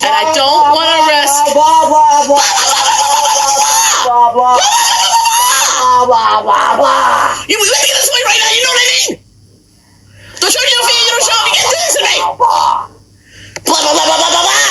And I don't want to rest. You look at this way right now, you know what I mean? Don't show me your feet, you don't show me, get this to me. Blah, blah, blah, blah, blah, blah, blah.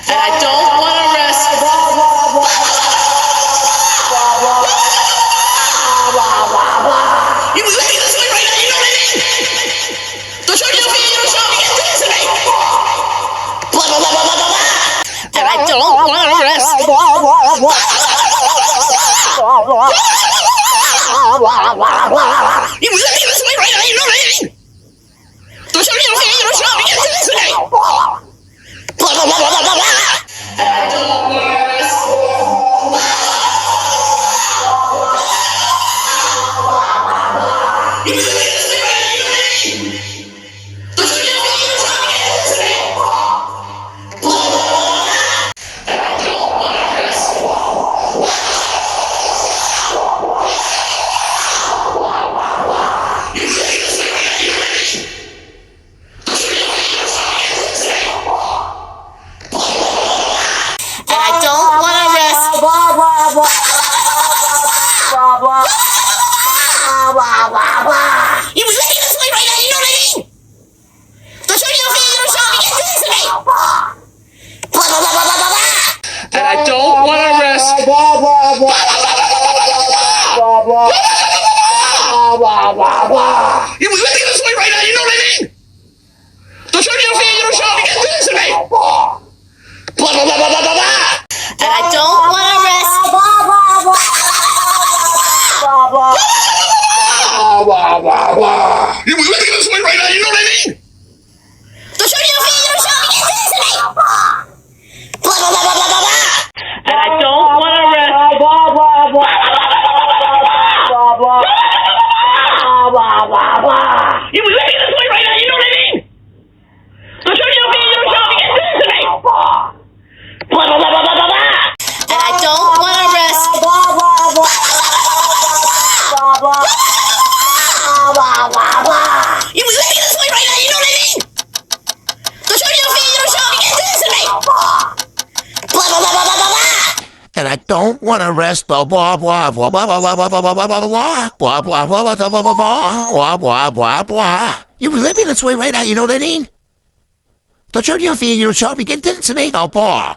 And I don't want to rest. You look at this way right now, you know what I mean? Don't show me your feet, you don't show me, get this to me. Blah, blah, blah, blah, blah, blah. And I don't want to rest. You look at this way right now, you know what I mean? Don't show me your feet, you don't show me, get this to me. Blah, blah, blah, blah, blah, blah. And I don't want to rest. You look at this way right now, you know what I mean? Don't show me your feet, you don't show me, get this to me. Blah, blah, blah, blah, blah, blah. And I don't want to rest. You look at this way right now, you know what I mean? Don't show me your feet, you don't show me, get this to me. Blah, blah, blah, blah, blah. And I don't want to rest. You look at this way right now, you know what I mean? Don't show me your feet, you don't show me, get this to me. And I don't want to rest. You look at this way right now, you know what I mean? Don't show me your feet, you don't show me, get this to me. Blah, blah, blah, blah, blah, blah. And I don't want to rest. You look at this way right now, you know what I mean? Don't show me your feet, you don't show me, get this to me. Blah, blah, blah, blah, blah, blah, blah. And I don't want to rest. You look at this way right now, you know what I mean? Don't show me your feet, you don't show me, get this to me. Blah, blah, blah, blah, blah, blah. And I don't want to rest. You look at this way right now, you know what I mean? Don't show me your feet, you don't show me, get this to me. Blah, blah, blah, blah, blah, blah. And I don't want to rest. You look at this way right now, you know what I mean? Don't show me your feet, you don't show me, get this to me. Blah, blah, blah, blah, blah, blah. And I don't want to rest. Blah, blah, blah, blah, blah, blah, blah, blah, blah, blah, blah, blah, blah, blah, blah, blah, blah, blah, blah, blah. You look at this way right now, you know what I mean? Don't show me your feet, you don't show me, get this to me. Blah,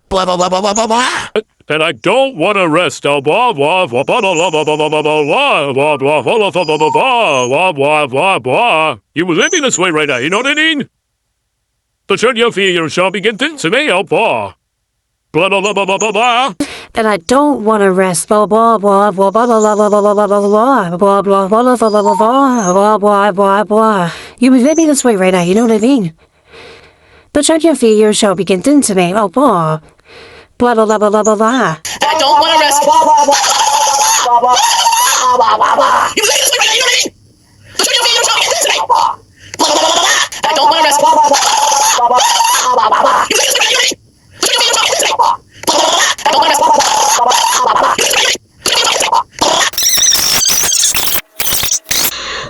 blah, blah, blah, blah, blah, blah, blah. And I don't want to rest. Blah blah blah blah blah blah blah blah blah blah blah blah blah blah blah blah blah blah. You were living this way right now. You know what I mean? Don't show your feet. You shall begin to me. Blah blah blah blah blah blah blah. And I don't want to rest. Blah blah blah blah blah blah blah blah blah blah blah blah blah blah blah blah blah blah. You were living this way right now. You know what I mean? Don't show your feet. You shall begin to me. Blah blah. Blah, blah, blah, blah, blah, blah, blah. And I don't want to rest. You look at this way right now, you know what I mean? Don't show me your feet, you don't show me, get this to me. Blah, blah, blah, blah, blah, blah. And I don't want to rest. You look at this way right now, you know what I mean? Don't show me your feet, you don't show me, get this to me. Blah, blah, blah, blah, blah. I don't want to rest. And I don't want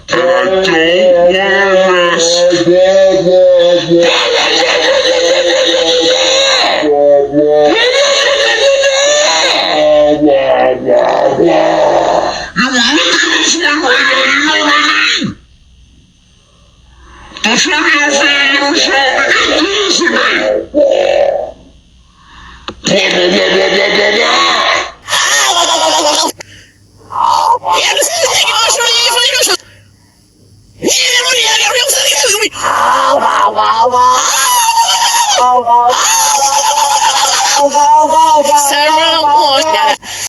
to rest. Don't show me your feet, you don't show me, get this to me. Blah, blah, blah, blah, blah, blah, blah. Yeah, this is the thing, I'll show you if I don't show. Yeah, I got real something to me.